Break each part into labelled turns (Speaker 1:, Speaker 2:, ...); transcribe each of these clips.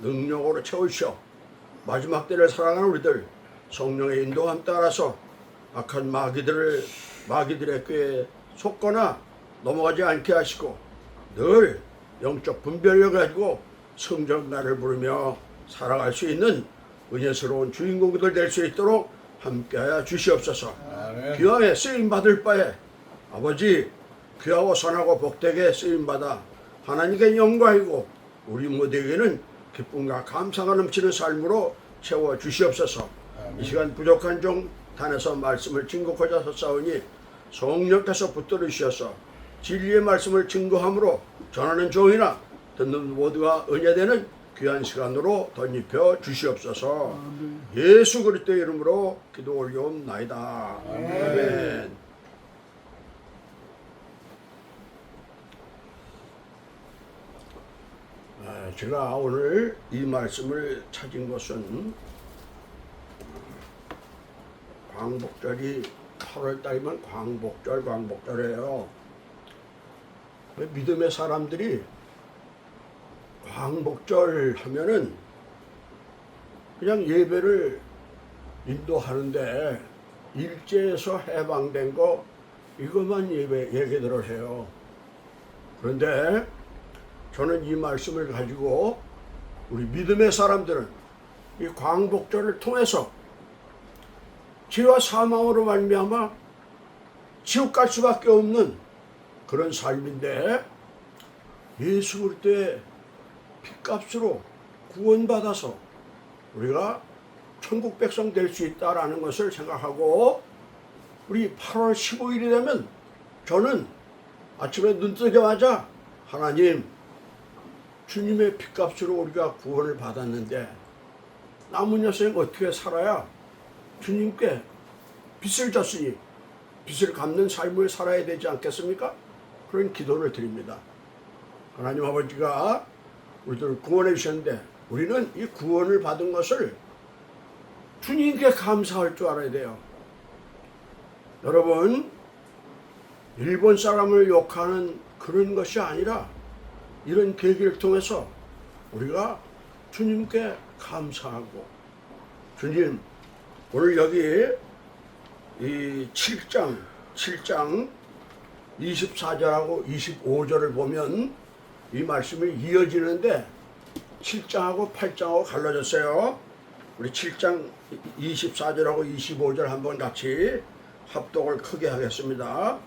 Speaker 1: 능력으로 채우시어 마지막 때를 살아가는 우리들 성령의 인도함 따라서 악한 마귀들의 꾀에 속거나 넘어가지 않게 하시고 늘 영적 분별력을 가지고 성전가를 부르며 살아갈 수 있는 은혜스러운 주인공들 될 수 있도록 함께하여 주시옵소서.
Speaker 2: 아멘.
Speaker 1: 귀하에 쓰임받을 바에 아버지 귀하고 선하고 복되게 쓰임받아 하나님께 영광이고 우리 모두에게는 기쁨과 감사가 넘치는 삶으로 채워 주시옵소서. 이 시간 부족한 종 단에서 말씀을 증거하고자 섰사오니 성령께서 붙들으셔서 진리의 말씀을 증거함으로 전하는 종이나 듣는 모두가 은혜되는 귀한 시간으로 덧입혀 주시옵소서. 예수 그리스도의 이름으로 기도 올려옵나이다. 아멘. 제가 오늘 이 말씀을 찾은 것은 광복절이 8월달이면 광복절이에요. 믿음의 사람들이 광복절 하면은 그냥 예배를 인도하는데 일제에서 해방된 거 이것만 얘기들을 해요. 그런데 저는 이 말씀을 가지고 우리 믿음의 사람들은 이 광복절을 통해서 죄와 사망으로 말미암아 지옥 갈 수밖에 없는 그런 삶인데 예수 그리스도의 핏값으로 구원받아서 우리가 천국 백성 될 수 있다라는 것을 생각하고 우리 8월 15일이 되면 저는 아침에 눈 뜨자마자 하나님 주님의 핏값으로 우리가 구원을 받았는데 남은 여생 어떻게 살아야 주님께 빚을 졌으니 빚을 갚는 삶을 살아야 되지 않겠습니까? 그런 기도를 드립니다. 하나님 아버지가 우리들을 구원해 주셨는데 우리는 이 구원을 받은 것을 주님께 감사할 줄 알아야 돼요. 여러분, 일본 사람을 욕하는 그런 것이 아니라 이런 계기를 통해서 우리가 주님께 감사하고 주님 오늘 여기 이 7장 24절하고 25절을 보면 이 말씀이 이어지는데 7장하고 8장하고 갈라졌어요. 우리 7장 24절하고 25절 한번 같이 합독을 크게 하겠습니다.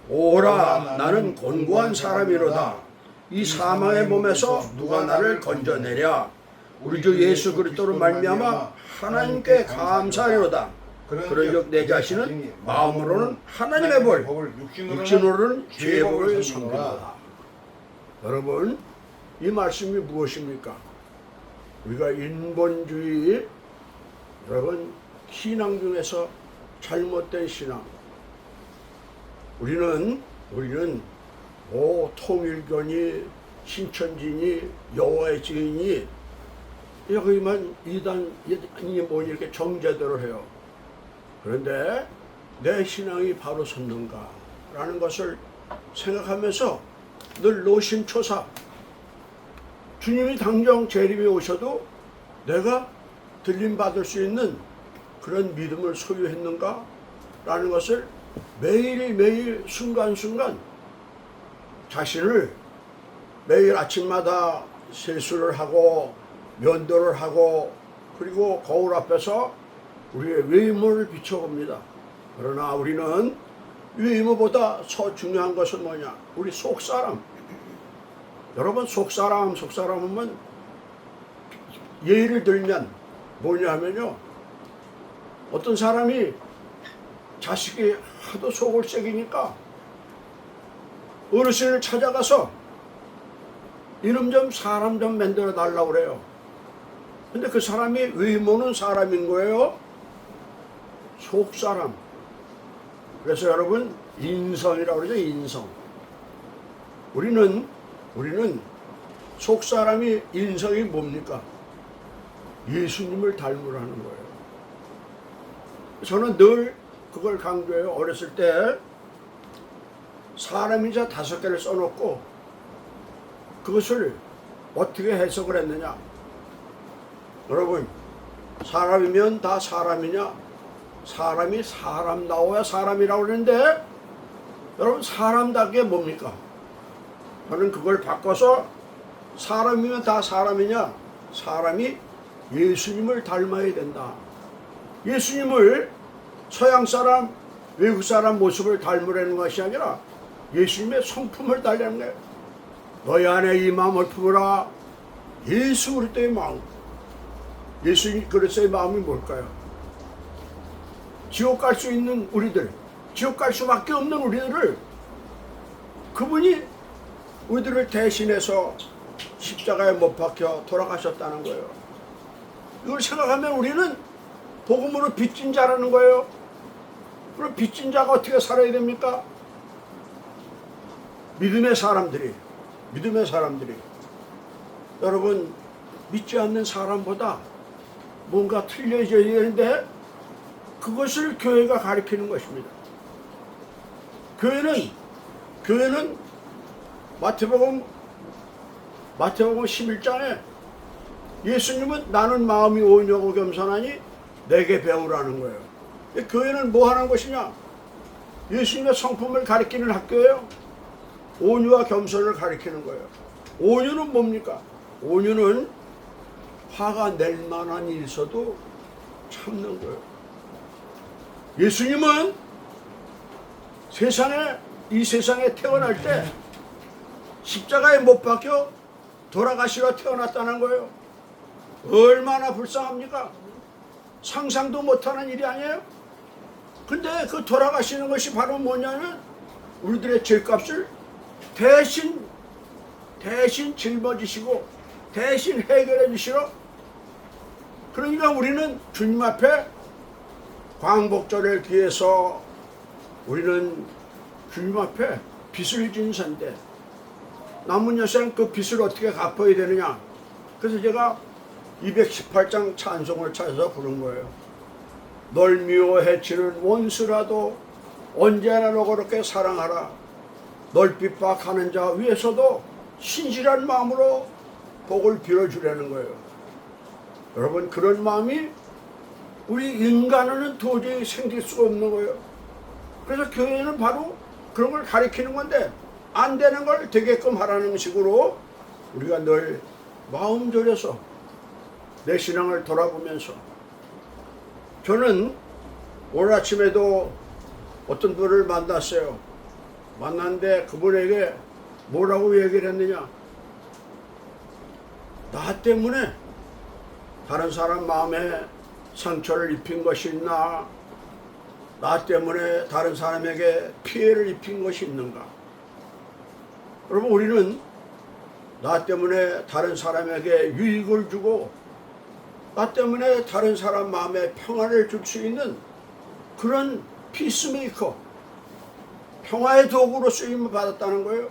Speaker 1: 오라 나는 곤고한 사람이로다. 이 사망의 몸에서 누가 나를 건져내랴. 우리 주 예수 그리스도로 말미암아 하나님께 감사하리로다. 그런즉 내 자신은 마음으로는 하나님의 벌, 육신으로는 죄의 벌을 섬기노라. 여러분, 이 말씀이 무엇입니까? 우리가 인본주의, 여러분 신앙 중에서 잘못된 신앙. 우리는 통일교니 신천지니 여호와의 증인이 여기만 이단이 뭐니 이렇게 정제대로 해요. 그런데 내 신앙이 바로 섰는가 라는 것을 생각하면서 늘 노심초사 주님이 당장 재림에 오셔도 내가 들림받을 수 있는 그런 믿음을 소유했는가 라는 것을 매일매일 순간순간 자신을 매일 아침마다 세수를 하고 면도를 하고 그리고 거울 앞에서 우리의 외모를 비춰봅니다. 그러나 우리는 외모보다 더 중요한 것은 뭐냐? 우리 속사람. 여러분 속사람은 예를 들면 뭐냐 하면요. 어떤 사람이 자식이 하도 속을 새기니까 어르신을 찾아가서 이놈 좀 사람 좀 만들어 달라고 그래요. 근데 그 사람이 외모는 사람인 거예요. 속사람. 그래서 여러분 인성이라고 그러죠. 인성. 우리는 속사람이 인성이 뭡니까? 예수님을 닮으라는 거예요. 저는 늘 그걸 강조해요. 어렸을 때 사람인자 5개를 써놓고 그것을 어떻게 해석을 했느냐. 여러분, 사람이면 다 사람이냐? 사람이 사람 나와야 사람이라고 그러는데, 여러분, 사람답게 뭡니까? 저는 그걸 바꿔서 사람이면 다 사람이냐? 사람이 예수님을 닮아야 된다. 예수님을 서양 사람, 외국 사람 모습을 닮으라는 것이 아니라 예수님의 성품을 닮는 거예요. 너희 안에 이 마음을 품으라. 예수 그리스도의 마음. 예수 그리스도의 마음이 뭘까요? 지옥 갈 수 있는 우리들, 지옥 갈 수밖에 없는 우리들을 그분이 우리들을 대신해서 십자가에 못 박혀 돌아가셨다는 거예요. 이걸 생각하면 우리는 복음으로 빚진 자라는 거예요. 그럼 빚진 자가 어떻게 살아야 됩니까? 믿음의 사람들이 여러분, 믿지 않는 사람보다 뭔가 틀려져야 되는데 그것을 교회가 가리키는 것입니다. 교회는 마태복음 11장에 예수님은 나는 마음이 온유하고 겸손하니 내게 배우라는 거예요. 교회는 뭐 하는 것이냐? 예수님의 성품을 가리키는 학교예요. 온유와 겸손을 가리키는 거예요. 온유는 뭡니까? 온유는 화가 낼 만한 일이 있어도 참는 거예요. 예수님은 이 세상에 태어날 때 십자가에 못 박혀 돌아가시러 태어났다는 거예요. 얼마나 불쌍합니까? 상상도 못하는 일이 아니에요? 근데 그 돌아가시는 것이 바로 뭐냐면 우리들의 죄값을 대신 짊어지시고 대신 해결해 주시러, 그러니까 우리는 주님 앞에 광복절을 기해서 우리는 주님 앞에 빚을 진 자인데 남은 여생 그 빚을 어떻게 갚아야 되느냐. 그래서 제가 218장 찬송을 찾아서 부른 거예요. 널 미워 해치는 원수라도 언제나 너 그렇게 사랑하라. 널 핍박하는 자 위에서도 신실한 마음으로 복을 빌어주려는 거예요. 여러분, 그런 마음이 우리 인간은 도저히 생길 수가 없는 거예요. 그래서 교회는 바로 그런 걸 가리키는 건데, 안 되는 걸 되게끔 하라는 식으로 우리가 늘 마음 졸여서 내 신앙을 돌아보면서, 저는 오늘 아침에도 어떤 분을 만났어요. 만났는데 그분에게 뭐라고 얘기를 했느냐? 나 때문에 다른 사람 마음에 상처를 입힌 것이 있나? 나 때문에 다른 사람에게 피해를 입힌 것이 있는가? 여러분, 우리는 나 때문에 다른 사람에게 유익을 주고 나 때문에 다른 사람 마음에 평안을 줄 수 있는 그런 피스메이커, 평화의 도구로 쓰임을 받았다는 거예요.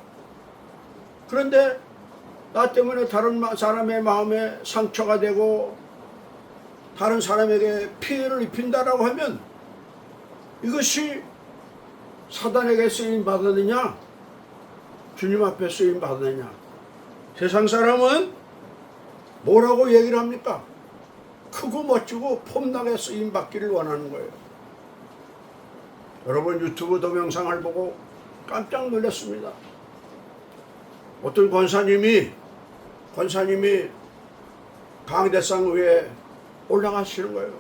Speaker 1: 그런데 나 때문에 다른 사람의 마음에 상처가 되고 다른 사람에게 피해를 입힌다라고 하면 이것이 사단에게 쓰임 받았느냐, 주님 앞에 쓰임 받았느냐? 세상 사람은 뭐라고 얘기를 합니까? 크고 멋지고 폼나게 쓰임 받기를 원하는 거예요. 여러분, 유튜브 동영상을 보고 깜짝 놀랐습니다. 어떤 권사님이 강대상 위에 올라가시는 거예요.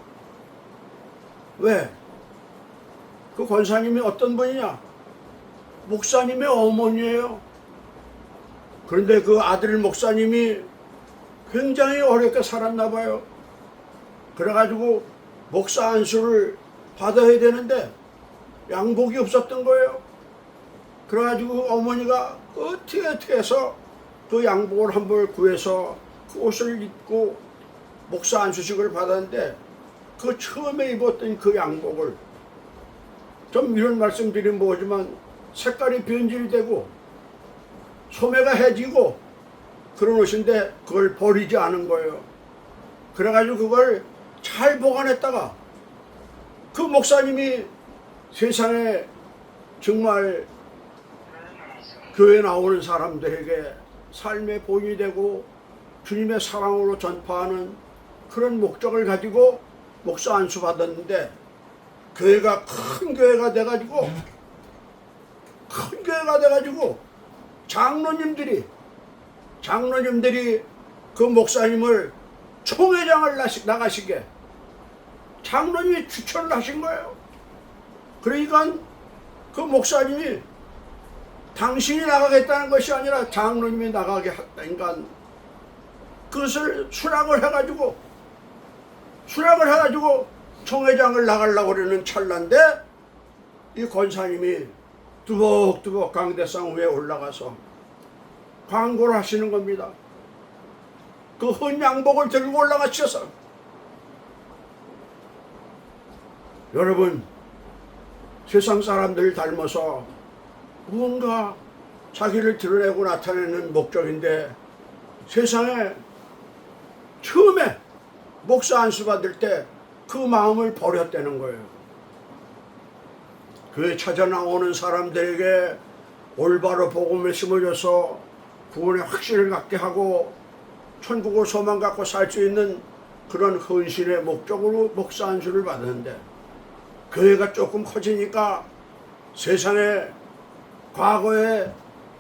Speaker 1: 왜? 그 권사님이 어떤 분이냐? 목사님의 어머니예요. 그런데 그 아들 목사님이 굉장히 어렵게 살았나 봐요. 그래가지고 목사 안수를 받아야 되는데 양복이 없었던 거예요. 그래가지고 어머니가 어떻게 해서 그 양복을 한 벌 구해서 그 옷을 입고 목사 안수식을 받았는데, 그 처음에 입었던 그 양복을, 좀 이런 말씀 드리면 뭐지만 색깔이 변질되고 소매가 해지고 그런 옷인데 그걸 버리지 않은 거예요. 그래가지고 그걸 잘 보관했다가 그 목사님이 세상에 정말 교회 나오는 사람들에게 삶의 본이 되고 주님의 사랑으로 전파하는 그런 목적을 가지고 목사 안수 받았는데 교회가 큰 교회가 돼가지고 장로님들이 그 목사님을 총회장을 나가시게 장로님이 추천을 하신 거예요. 그러니까 그 목사님이 당신이 나가겠다는 것이 아니라 장로님이 나가게 했다니까 그것을 수락을 해가지고 총회장을 나가려고 그러는 찰나인데 이 권사님이 뚜벅뚜벅 강대상 위에 올라가서 광고를 하시는 겁니다. 그 헌 양복을 들고 올라가셔서 여러분 세상 사람들을 닮아서 무언가 자기를 드러내고 나타내는 목적인데 세상에 처음에 목사 안수 받을 때 그 마음을 버렸다는 거예요. 교회 찾아 나오는 사람들에게 올바로 복음을 심어줘서 구원의 확신을 갖게 하고 천국을 소망 갖고 살 수 있는 그런 헌신의 목적으로 목사 안수를 받았는데 교회가 조금 커지니까 세상에 과거에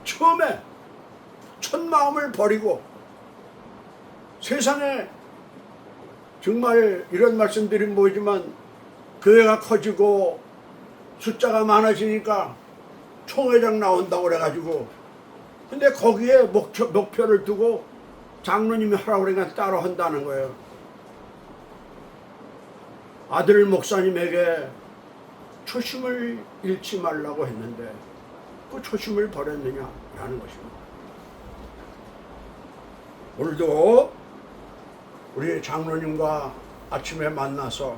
Speaker 1: 처음에 첫 마음을 버리고 세상에 정말 이런 말씀드리면 뭐지만 교회가 커지고 숫자가 많아지니까 총회장 나온다고 그래가지고 근데 거기에 목표를 두고 장로님이 하라고 그러니까 따로 한다는 거예요. 아들 목사님에게 초심을 잃지 말라고 했는데 그 초심을 버렸느냐라는 것입니다. 오늘도 우리 장로님과 아침에 만나서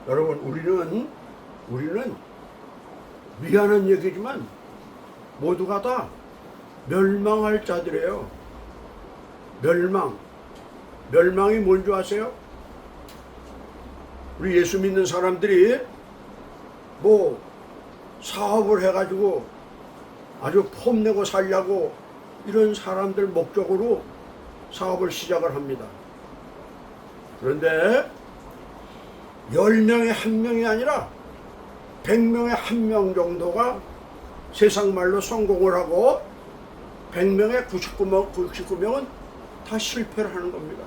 Speaker 1: 여러분 우리는 미안한 얘기지만 모두가 다 멸망할 자들이에요. 멸망이 뭔지 아세요? 우리 예수 믿는 사람들이 뭐 사업을 해가지고 아주 폼내고 살려고 이런 사람들 목적으로 사업을 시작을 합니다. 그런데 10명에 1명이 아니라 100명에 1명 정도가 세상 말로 성공을 하고 100명에 99명은 다 실패를 하는 겁니다.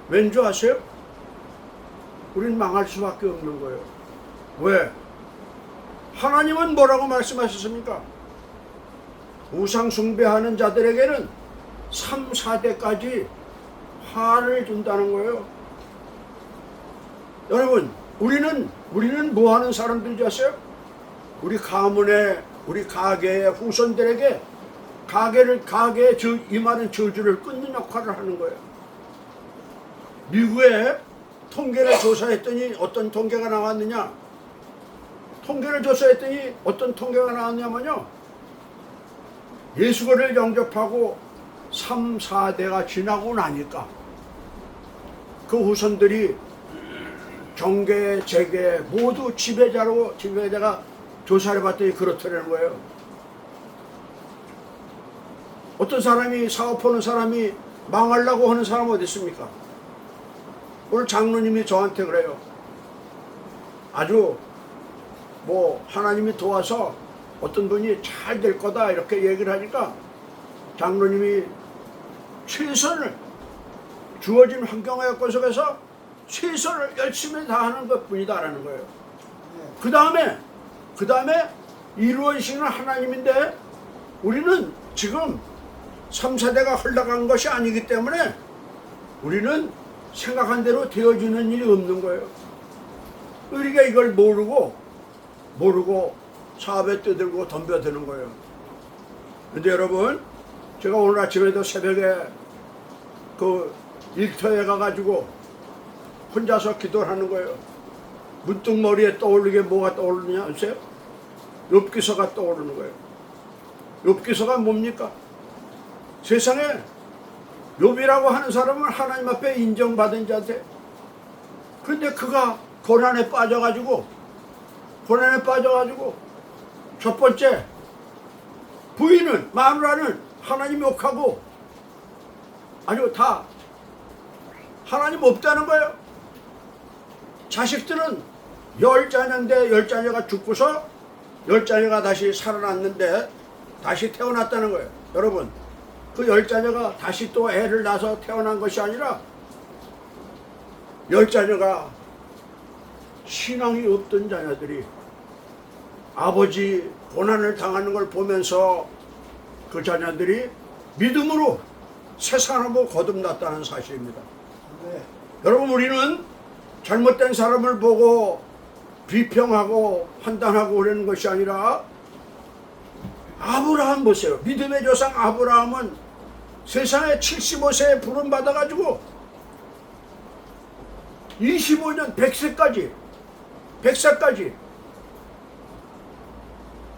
Speaker 1: 왠지 아세요? 우린 망할 수밖에 없는 거예요. 왜? 하나님은 뭐라고 말씀하셨습니까? 우상 숭배하는 자들에게는 3, 4대까지 화를 준다는 거예요. 여러분, 우리는 뭐 하는 사람들인지 아세요? 우리 가문에, 우리 가게의 후손들에게 가게에 임하는 저주를 끊는 역할을 하는 거예요. 미국에 통계를 조사했더니 어떤 통계가 나왔느냐? 어떤 통계가 나왔냐면요. 예수를 영접하고 3, 4대가 지나고 나니까 그 후손들이 정계, 재계 모두 지배자가 조사를 해봤더니 그렇다는 거예요. 어떤 사람이 사업하는 사람이 망하려고 하는 사람 어디 있습니까? 오늘 장로님이 저한테 그래요. 아주 뭐 하나님이 도와서 어떤 분이 잘 될 거다 이렇게 얘기를 하니까 장로님이 최선을 주어진 환경에 속에서 최선을 열심히 다하는 것뿐이다라는 거예요. 그 다음에 이루어지시는 하나님인데 우리는 지금 3, 4대가 흘러간 것이 아니기 때문에 우리는 생각한 대로 되어지는 일이 없는 거예요. 우리가 이걸 모르고 사업에 뛰들고 덤벼드는 거예요. 근데 여러분, 제가 오늘 아침에도 새벽에 그 일터에 가가지고 혼자서 기도를 하는 거예요. 문득 머리에 떠오르게 뭐가 떠오르느냐 아세요? 욥기서가 떠오르는 거예요. 욥기서가 뭡니까? 세상에 욥이라고 하는 사람은 하나님 앞에 인정받은 자인데 그런데 그가 고난에 빠져가지고 첫 번째 부인은 마누라는 하나님 욕하고 아주 다 하나님 없다는 거예요. 자식들은 10자녀인데 10자녀가 죽고서 10자녀가 다시 살아났는데 다시 태어났다는 거예요. 여러분, 그 10자녀가 다시 또 애를 낳아서 태어난 것이 아니라 10자녀가 신앙이 없던 자녀들이 아버지 고난을 당하는 걸 보면서 그 자녀들이 믿음으로 세상을 보고 거듭났다는 사실입니다. 네. 여러분, 우리는 잘못된 사람을 보고 비평하고 판단하고 그러는 것이 아니라 아브라함 보세요. 믿음의 조상 아브라함은 세상에 75세에 부름 받아가지고 25년 100세까지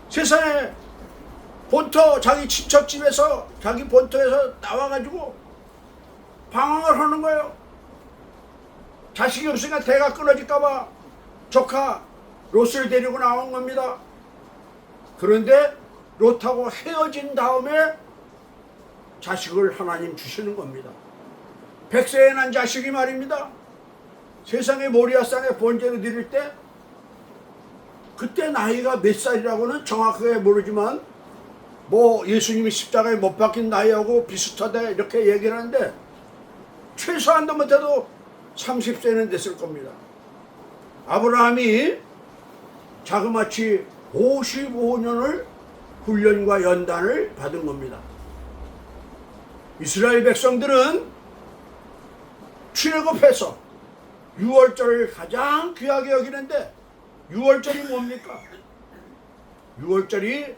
Speaker 1: 세상에 본토 자기 친척집에서 자기 본토에서 나와가지고 방황을 하는 거예요. 자식이 없으니까 대가 끊어질까봐 조카 롯을 데리고 나온 겁니다. 그런데 롯하고 헤어진 다음에 자식을 하나님 주시는 겁니다. 100세에 난 자식이 말입니다. 세상의 모리아산에 번제를 드릴 때 그때 나이가 몇 살이라고는 정확하게 모르지만 뭐 예수님이 십자가에 못 박힌 나이하고 비슷하다 이렇게 얘기를 하는데 최소한도 못해도 30세는 됐을 겁니다. 아브라함이 자그마치 55년을 훈련과 연단을 받은 겁니다. 이스라엘 백성들은 출애굽해서 6월절을 가장 귀하게 여기는데 6월절이 뭡니까? 6월절이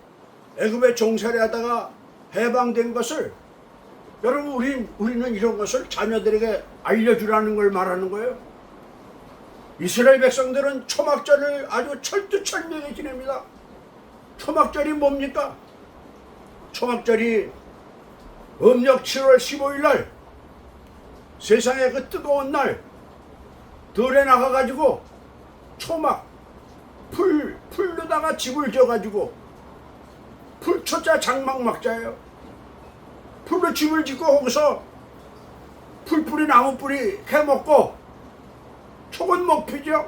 Speaker 1: 애굽에 종살이하다가 해방된 것을 여러분 우리는 이런 것을 자녀들에게 알려주라는 걸 말하는 거예요. 이스라엘 백성들은 초막절을 아주 철두철미하게 지냅니다. 초막절이 뭡니까? 초막절이 음력 7월 15일 날 세상에 그 뜨거운 날 들에 나가가지고 초막 풀로다가 집을 지어가지고 풀초자 장막막자예요. 풀로 집을 짓고 거기서 풀뿌리 나무뿌리 해먹고 촉은 못 피죠.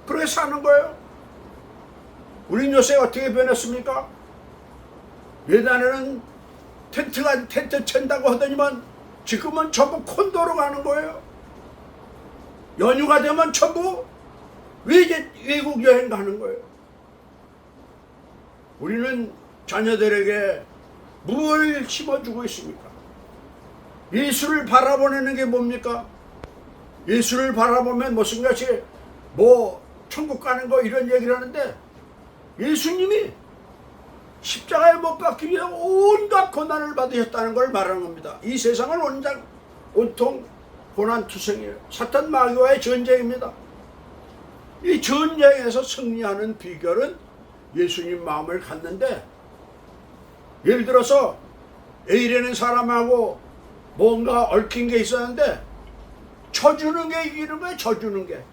Speaker 1: 그렇게 사는 거예요. 우린 요새 어떻게 변했습니까? 예전에는 텐트 챈다고 하더니만 지금은 전부 콘도로 가는 거예요. 연휴가 되면 전부 외국 여행 가는 거예요. 우리는 자녀들에게 뭘 심어주고 있습니까? 예수를 바라보는 게 뭡니까? 예수를 바라보면 무슨 것이 뭐 천국 가는 거 이런 얘기를 하는데 예수님이 십자가에 못 박히기 위해 온갖 고난을 받으셨다는 걸 말하는 겁니다. 이 세상은 온통 고난투성이에요. 사탄 마귀와의 전쟁입니다. 이 전쟁에서 승리하는 비결은 예수님 마음을 갖는데, 예를 들어서 A라는 사람하고 뭔가 얽힌 게 있었는데 쳐주는 게 이기는 거예요. 쳐주는 게.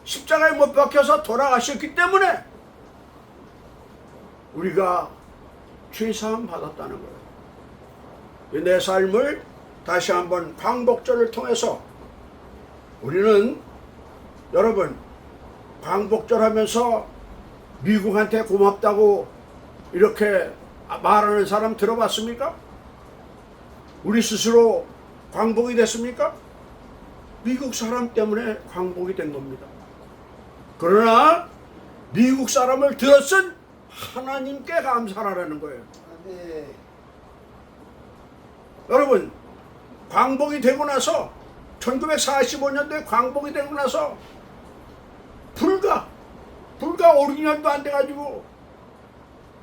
Speaker 1: 십자가에 못 박혀서 돌아가셨기 때문에 우리가 죄사함 받았다는 거예요. 내 삶을 다시 한번 광복절을 통해서 우리는 여러분 광복절 하면서 미국한테 고맙다고 이렇게 말하는 사람 들어봤습니까? 우리 스스로 광복이 됐습니까? 미국 사람 때문에 광복이 된 겁니다. 그러나 미국 사람을 들었은 하나님께 감사하라는 거예요. 네. 여러분 광복이 되고 나서 1945년도에 광복이 되고 나서 불과 5, 6년도 안 돼가지고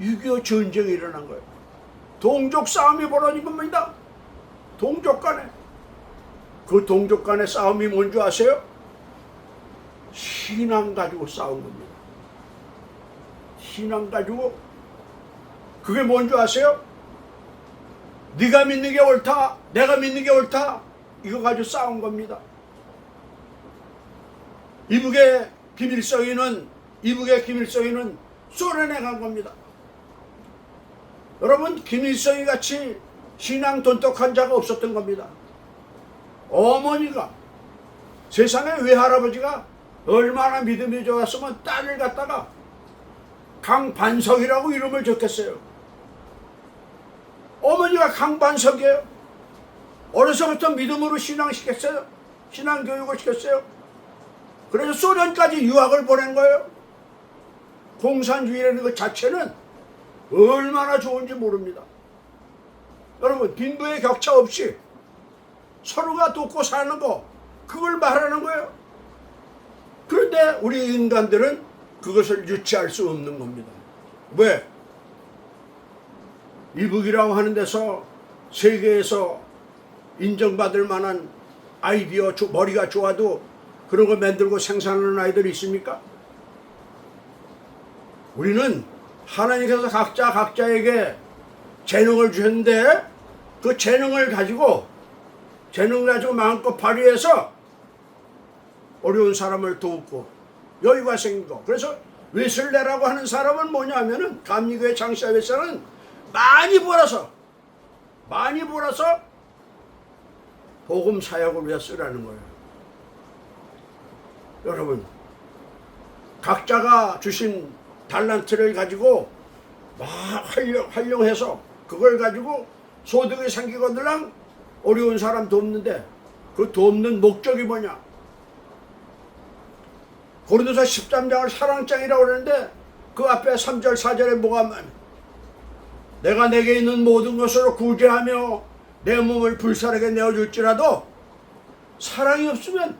Speaker 1: 6.25 전쟁이 일어난 거예요. 동족 싸움이 벌어진 겁니다. 동족 간에. 그 동족 간의 싸움이 뭔지 아세요? 신앙 가지고 싸운 겁니다. 신앙 가지고. 그게 뭔지 아세요? 네가 믿는 게 옳다, 내가 믿는 게 옳다, 이거 가지고 싸운 겁니다. 이북의 김일성이는 소련에 간 겁니다. 여러분 김일성이 같이 신앙 돈독한 자가 없었던 겁니다. 어머니가 세상에 외할아버지가 얼마나 믿음이 좋았으면 딸을 갖다가 강반석이라고 이름을 적겠어요. 어머니가 강반석이에요. 어려서부터 믿음으로 신앙시켰어요. 신앙교육을 시켰어요. 그래서 소련까지 유학을 보낸 거예요. 공산주의라는 것 자체는 얼마나 좋은지 모릅니다. 여러분, 빈부의 격차 없이 서로가 돕고 사는 거, 그걸 말하는 거예요. 그런데 우리 인간들은 그것을 유치할 수 없는 겁니다. 왜? 이북이라고 하는 데서 세계에서 인정받을 만한 아이디어, 머리가 좋아도 그런 거 만들고 생산하는 아이들이 있습니까? 우리는 하나님께서 각자에게 재능을 주셨는데 그 재능을 가지고 마음껏 발휘해서 어려운 사람을 돕고 여유가 생긴 거. 그래서 웨슬레라고 하는 사람은 뭐냐면은 감리교회 장시아회사는 많이 벌어서 복음 사역을 위해 쓰라는 거예요. 여러분, 각자가 주신 달란트를 가지고 막 활용해서 그걸 가지고 소득이 생기거들랑 어려운 사람 돕는데 그 돕는 목적이 뭐냐? 고린도서 13장을 사랑장이라고 그러는데 그 앞에 3절 4절에 뭐가 많아? 내가 내게 있는 모든 것으로 구제하며 내 몸을 불살에게 내어줄지라도 사랑이 없으면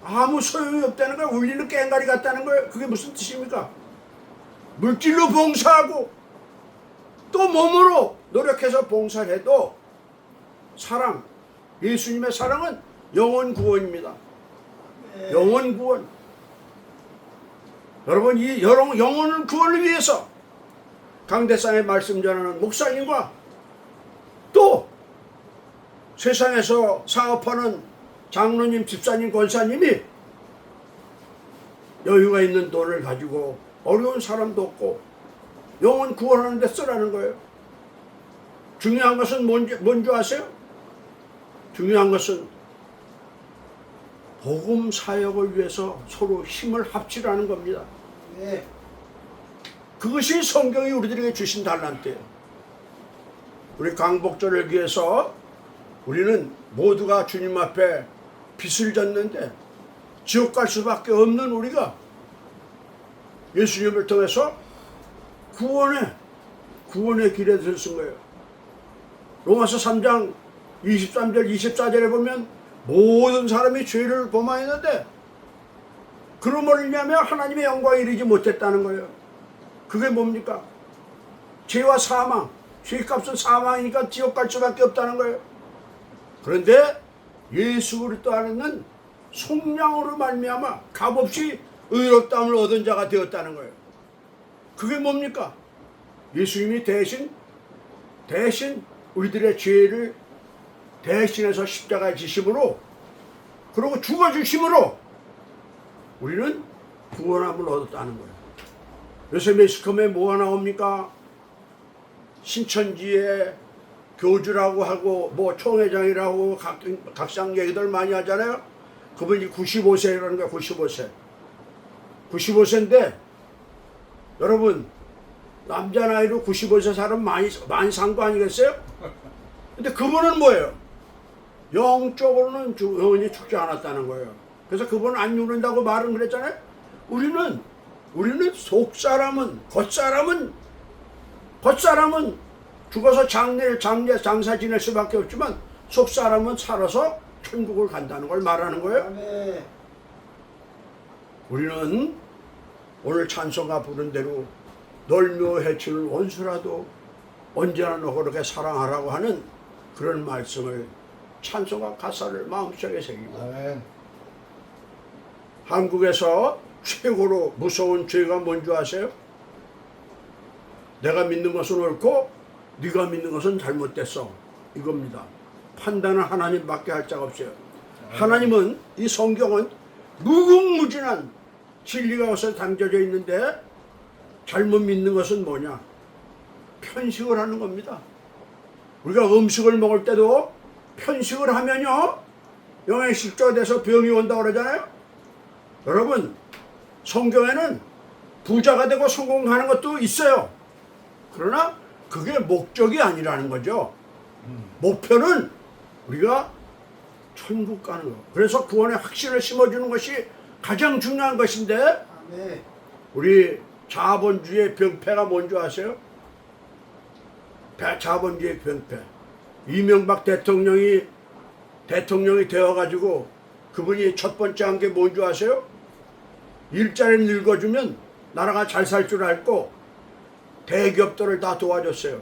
Speaker 1: 아무 소용이 없다는 거예요. 울리는 꽹과리 같다는 거예요. 그게 무슨 뜻입니까? 물질로 봉사하고 또 몸으로 노력해서 봉사를 해도 사랑, 예수님의 사랑은 영원 구원입니다. 영원 구원. 여러분, 이 영원 구원을 위해서 강대상의 말씀 전하는 목사님과 또 세상에서 사업하는 장로님, 집사님, 권사님이 여유가 있는 돈을 가지고 어려운 사람 돕고 영혼 구원하는 데 쓰라는 거예요. 중요한 것은 뭔지 아세요? 중요한 것은 복음 사역을 위해서 서로 힘을 합치라는 겁니다. 네. 그것이 성경이 우리들에게 주신 달란트예요. 우리 강복절을 위해서 우리는 모두가 주님 앞에 빚을 졌는데 지옥 갈 수밖에 없는 우리가 예수님을 통해서 구원의 길에 들어선 거예요. 로마서 3장 23절 24절에 보면 모든 사람이 죄를 범하였는데 그러므로 인하여 하나님의 영광에 이르지 못했다는 거예요. 그게 뭡니까? 죄와 사망, 죄값은 사망이니까 지옥 갈 수밖에 없다는 거예요. 그런데 예수 그리스도 안에는 속량으로 말미암아 값없이 의롭다함을 얻은 자가 되었다는 거예요. 그게 뭡니까? 예수님이 대신 우리들의 죄를 대신해서 십자가에 지심으로 그리고 죽어주심으로 우리는 구원함을 얻었다는 거예요. 요새 매스컴에 뭐가 나옵니까? 신천지에 교주라고 하고 뭐 총회장이라고 각상 얘기들 많이 하잖아요. 그분이 95세라는 거야. 95세인데 여러분 남자 나이로 95세 사람 많이 산 거 아니겠어요? 근데 그분은 뭐예요? 영적으로는 영원히 죽지 않았다는 거예요. 그래서 그분은 안 죽는다고 말은 그랬잖아요. 우리는 겉사람은 죽어서 장사 지낼 수밖에 없지만 속사람은 살아서 천국을 간다는 걸 말하는 거예요. 네. 우리는 오늘 찬송가 부른 대로 널며 해치는 원수라도 언제나 너 그렇게 사랑하라고 하는 그런 말씀을 찬송가 가사를 마음속에 새기고 네. 한국에서 최고로 무서운 죄가 뭔지 아세요? 내가 믿는 것은 옳고 네가 믿는 것은 잘못됐어 이겁니다. 판단은 하나님밖에 할 자가 없어요. 하나님은 이 성경은 무궁무진한 진리가 어디서 담겨져 있는데 잘못 믿는 것은 뭐냐? 편식을 하는 겁니다. 우리가 음식을 먹을 때도 편식을 하면요 영양실조가 돼서 병이 온다고 그러잖아요. 여러분, 성경에는 부자가 되고 성공하는 것도 있어요. 그러나 그게 목적이 아니라는 거죠. 목표는 우리가 천국 가는 거. 그래서 구원의 확신을 심어주는 것이 가장 중요한 것인데,
Speaker 2: 네.
Speaker 1: 우리 자본주의의 병폐가 뭔지 아세요? 자본주의의 병폐. 이명박 대통령이 되어가지고 그분이 첫 번째 한 게 뭔지 아세요? 일자리를 늙어주면 나라가 잘 살 줄 알고 대기업들을 다 도와줬어요.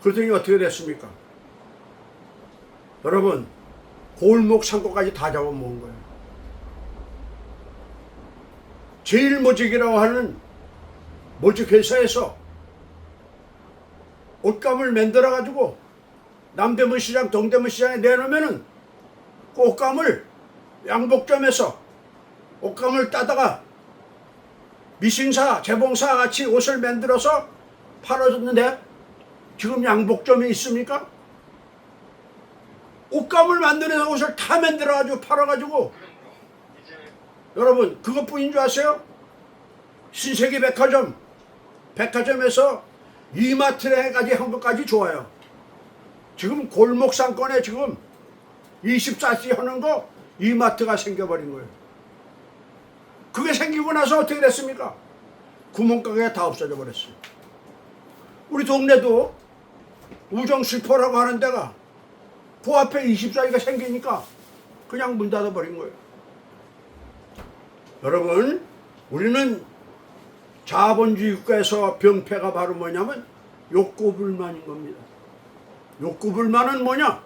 Speaker 1: 그랬더니 어떻게 됐습니까? 여러분, 골목 상고까지 다 잡아먹은 거예요. 제일모직이라고 하는 모직 회사에서 옷감을 만들어가지고 남대문 시장, 동대문 시장에 내놓으면은 그 옷감을 양복점에서 옷감을 따다가 미싱사, 재봉사 같이 옷을 만들어서 팔아줬는데 지금 양복점에 있습니까? 옷감을 만드는 옷을 다 만들어가지고 팔아가지고 여러분 그것뿐인 줄 아세요? 신세계 백화점에서 이마트까지 한 것까지 좋아요. 지금 골목 상권에 지금 24시 하는 거 이마트가 생겨버린 거예요. 그게 생기고 나서 어떻게 됐습니까? 구멍가게가 다 없어져 버렸어요. 우리 동네도 우정실포라고 하는 데가 그 앞에 24시가 생기니까 그냥 문 닫아버린 거예요. 여러분, 우리는 자본주의 국가에서 병폐가 바로 뭐냐면 욕구불만인 겁니다. 욕구불만은 뭐냐?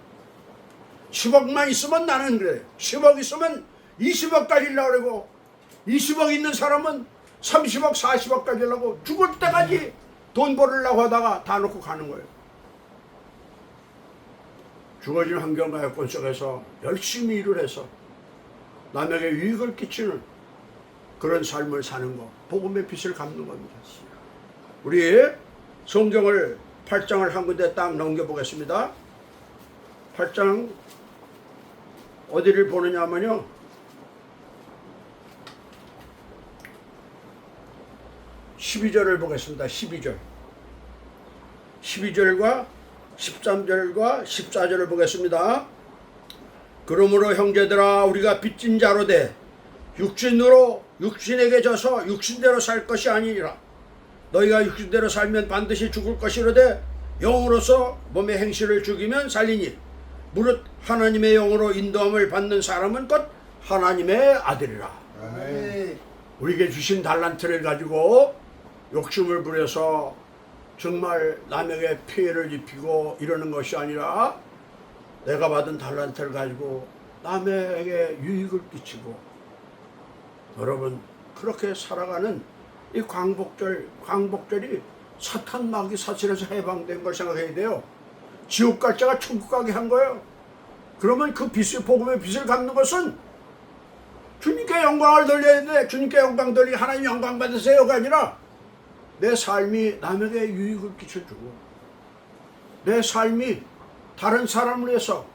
Speaker 1: 10억만 있으면 나는 그래. 10억 있으면 20억 가지려고 그러고 20억 있는 사람은 30억, 40억 가지려고 죽을 때까지 돈 벌으려고 하다가 다 놓고 가는 거예요. 주어진 환경과 여건 속에서 열심히 일을 해서 남에게 유익을 끼치는 그런 삶을 사는 거, 복음의 빛을 갚는 겁니다. 우리 성경을 8장을 한 군데 딱 넘겨보겠습니다. 8장 어디를 보느냐면요, 12절을 보겠습니다. 12절과 13절과 14절을 보겠습니다. 그러므로 형제들아, 우리가 빚진 자로 돼 육신에게 져서 육신대로 살 것이 아니니라. 너희가 육신대로 살면 반드시 죽을 것이로되 영으로서 몸의 행실을 죽이면 살리니 무릇 하나님의 영으로 인도함을 받는 사람은 곧 하나님의 아들이라.
Speaker 2: 네.
Speaker 1: 우리에게 주신 달란트를 가지고 욕심을 부려서 정말 남에게 피해를 입히고 이러는 것이 아니라 내가 받은 달란트를 가지고 남에게 유익을 끼치고, 여러분 그렇게 살아가는 이 광복절이 사탄 마귀 사슬에서 해방된 걸 생각해야 돼요. 지옥 갈 자가 천국 가게 한 거예요. 그러면 그 복음의 빛을 갚는 것은 주님께 영광을 돌려야 돼. 주님께 영광 돌리고 하나님 영광 받으세요가 아니라 내 삶이 남에게 유익을 끼쳐주고 내 삶이 다른 사람을 위해서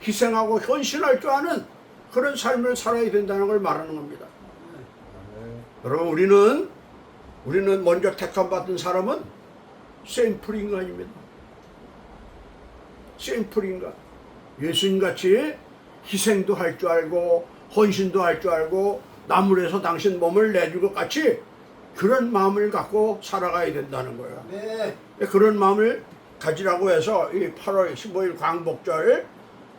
Speaker 1: 희생하고 헌신할 줄 아는 그런 삶을 살아야 된다는 걸 말하는 겁니다. 여러분, 우리는 먼저 택함받은 사람은 샘플 인간입니다. 샘플 인간. 예수님같이 희생도 할 줄 알고 헌신도 할 줄 알고 남을 위해서 당신 몸을 내줄 것 같이 그런 마음을 갖고 살아가야 된다는 거예요.
Speaker 2: 네.
Speaker 1: 그런 마음을 가지라고 해서 이 8월 15일 광복절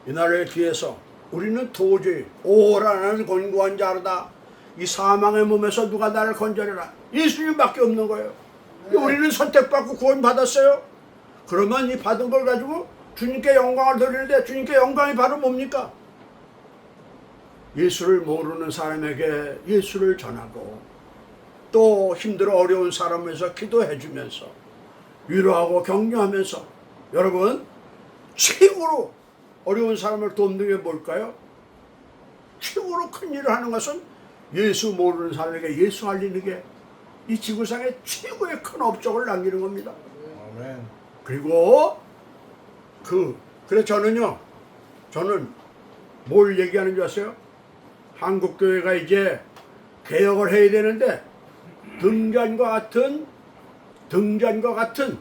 Speaker 1: 이날을 기해서 우리는 도저히 오라는 권고한 자로다. 이 사망의 몸에서 누가 나를 건져내라. 예수님밖에 없는 거예요.
Speaker 2: 네.
Speaker 1: 우리는 선택받고 구원받았어요. 그러면 이 받은 걸 가지고 주님께 영광을 돌리는데 주님께 영광이 바로 뭡니까? 예수를 모르는 사람에게 예수를 전하고 또 힘들어 어려운 사람에서 기도해 주면서 위로하고 격려하면서, 여러분 최고로 어려운 사람을 돕는 게 뭘까요? 최고로 큰 일을 하는 것은 예수 모르는 사람에게 예수 알리는 게 이 지구상에 최고의 큰 업적을 남기는 겁니다. 그리고 그래서 저는 뭘 얘기하는 줄 아세요? 한국교회가 이제 개혁을 해야 되는데 등잔과 같은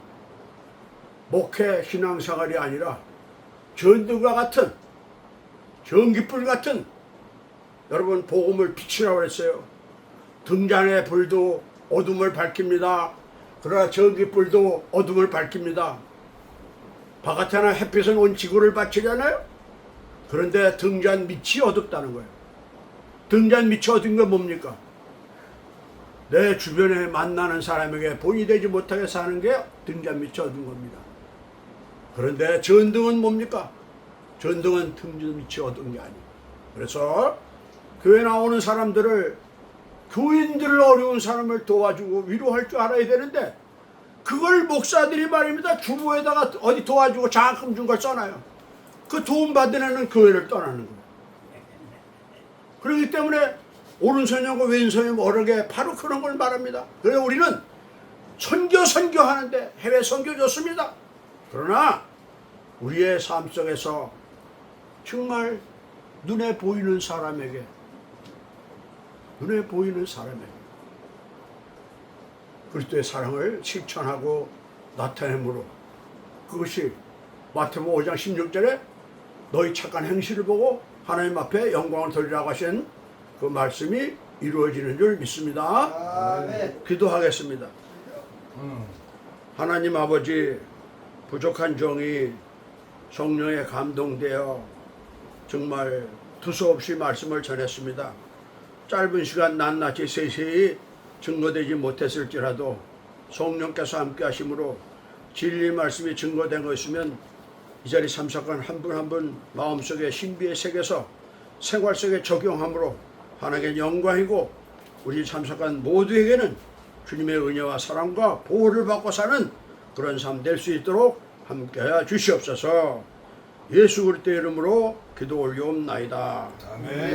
Speaker 1: 목회 신앙생활이 아니라 전등과 같은 전깃불 같은 여러분 복음을 비치라고 했어요. 등잔의 불도 어둠을 밝힙니다. 그러나 전깃불도 어둠을 밝힙니다. 바깥에나 햇빛은 온 지구를 바치잖아요. 그런데 등잔 밑이 어둡다는 거예요. 등잔 밑이 어두운 건 뭡니까? 내 주변에 만나는 사람에게 본이 되지 못하게 사는 게 등잔 밑이 어두운 겁니다. 그런데 전등은 뭡니까? 전등은 등잔 밑이 어두운 게 아니에요. 그래서 교회 나오는 사람들을, 교인들을, 어려운 사람을 도와주고 위로할 줄 알아야 되는데 그걸 목사들이 말입니다. 주보에다가 어디 도와주고 장학금 준 걸 써놔요. 그 도움 받은 애는 교회를 떠나는 거예요. 그렇기 때문에 오른손이고 왼손이 모르게 바로 그런 걸 말합니다. 그래서 우리는 선교하는데 해외 선교 좋습니다. 그러나 우리의 삶 속에서 정말 눈에 보이는 사람에게 그리스도의 사랑을 실천하고 나타내므로 그것이 마태복음 5장 16절에 너희 착한 행실을 보고 하나님 앞에 영광을 돌리라고 하신 그 말씀이 이루어지는 줄 믿습니다.
Speaker 2: 아멘.
Speaker 1: 기도하겠습니다. 하나님 아버지, 부족한 종이 성령에 감동되어 정말 두서없이 말씀을 전했습니다. 짧은 시간 낱낱이 세세히 증거되지 못했을지라도 성령께서 함께 하심으로 진리 말씀이 증거된 것이면 이 자리 참석한 한 분 한 분 마음속에 신비에 새겨서 생활 속에 적용함으로 하나님께 영광이고 우리 참석한 모두에게는 주님의 은혜와 사랑과 보호를 받고 사는 그런 삶 될 수 있도록 함께하여 주시옵소서. 예수 그리스도의 이름으로 기도 올리옵나이다.
Speaker 2: 아멘.